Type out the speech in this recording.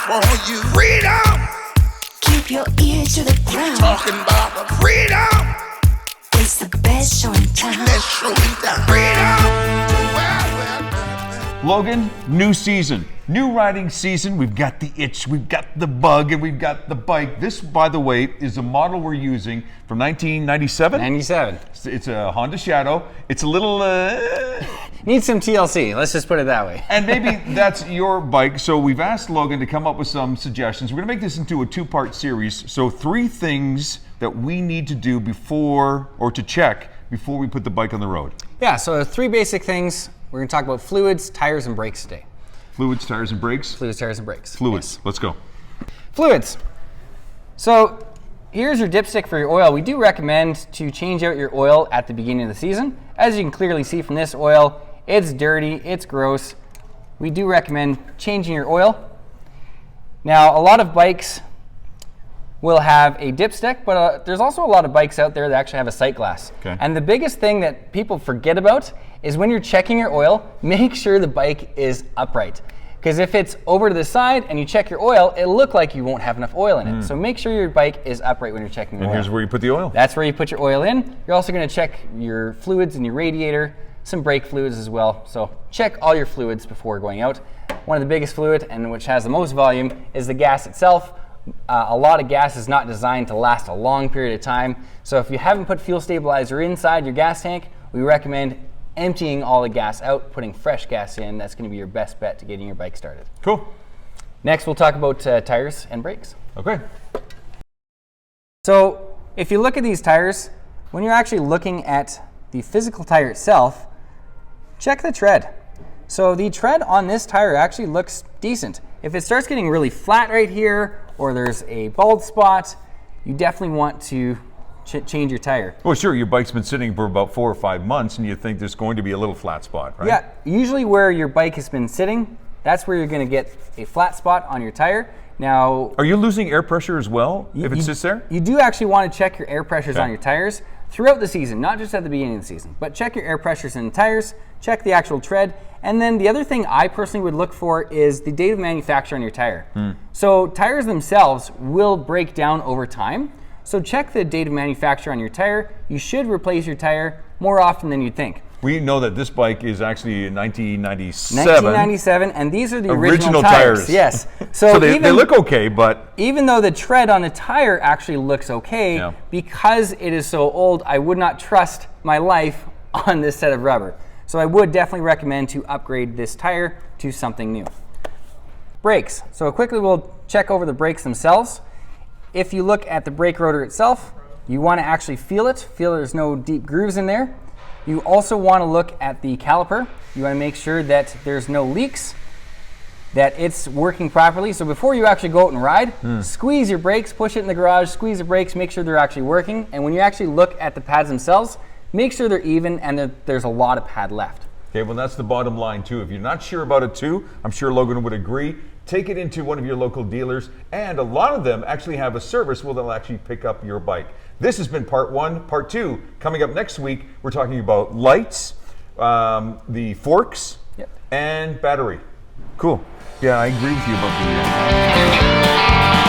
for you. Freedom. Keep your ears to the ground. Talking about the freedom. It's the best show in town. Let's show it down. Freedom. Logan, new season, new riding season. We've got the itch, we've got the bug, and we've got the bike. This, by the way, is a model we're using from 1997. 97. It's a Honda Shadow. It's a little... Needs some TLC, let's just put it that way. And maybe that's your bike. So we've asked Logan to come up with some suggestions. We're going to make this into a two-part series. So 3 things that we need to do before, or to check, before we put the bike on the road. Yeah, so 3 basic things. We're going to talk about fluids, tires, and brakes today. Fluids, tires, and brakes? Fluids, tires, and brakes. Fluids. Yes. Let's go. Fluids. So here's your dipstick for your oil. We do recommend to change out your oil at the beginning of the season. As you can clearly see from this oil, it's dirty, it's gross. We do recommend changing your oil. Now, a lot of bikes will have a dipstick, but there's also a lot of bikes out there that actually have a sight glass. Okay. And the biggest thing that people forget about is when you're checking your oil, make sure the bike is upright. Because if it's over to the side and you check your oil, it'll look like you won't have enough oil in it. So make sure your bike is upright when you're checking your And oil. here's where you put the oil. That's where you put your oil in. You're also going to check your fluids in your radiator, some brake fluids as well. So check all your fluids before going out. One of the biggest fluid, and which has the most volume, is the gas itself. A lot of gas is not designed to last a long period of time. So if you haven't put fuel stabilizer inside your gas tank, we recommend emptying all the gas out, putting fresh gas in. That's going to be your best bet to getting your bike started. Cool. Next, we'll talk about tires and brakes. Okay. So if you look at these tires, when you're actually looking at the physical tire itself, check the tread. So the tread on this tire actually looks decent. If it starts getting really flat right here, or there's a bald spot, you definitely want to change your tire. Well, sure, your bike's been sitting for about 4 or 5 months, and you think there's going to be a little flat spot, right? Yeah, usually where your bike has been sitting, that's where you're going to get a flat spot on your tire. Now, are you losing air pressure as well if it sits there? You do actually want to check your air pressures Okay. on your tires throughout the season, not just at the beginning of the season, but check your air pressures in the tires, check the actual tread, and then the other thing I personally would look for is the date of manufacture on your tire. So tires themselves will break down over time, so check the date of manufacture on your tire. You should replace your tire more often than you'd think. We know that this bike is actually 1997. 1997, and these are the original tires. Yes. So they look okay, but... Even though the tread on the tire actually looks okay, Yeah. because it is so old, I would not trust my life on this set of rubber. So I would definitely recommend to upgrade this tire to something new. Brakes. So quickly we'll check over the brakes themselves. If you look at the brake rotor itself, you want to actually feel there's no deep grooves in there. You also want to look at the caliper. You want to make sure that there's no leaks, that it's working properly. So before you actually go out and ride, squeeze your brakes, push it in the garage, squeeze the brakes, make sure they're actually working. And when you actually look at the pads themselves, make sure they're even and that there's a lot of pad left. Okay, well, that's the bottom line, too. If you're not sure about it, too, I'm sure Logan would agree. Take it into one of your local dealers, and a lot of them actually have a service where they'll actually pick up your bike. This has been part 1. Part 2, coming up next week, we're talking about lights, the forks, and battery. Cool. Yeah, I agree with you about the...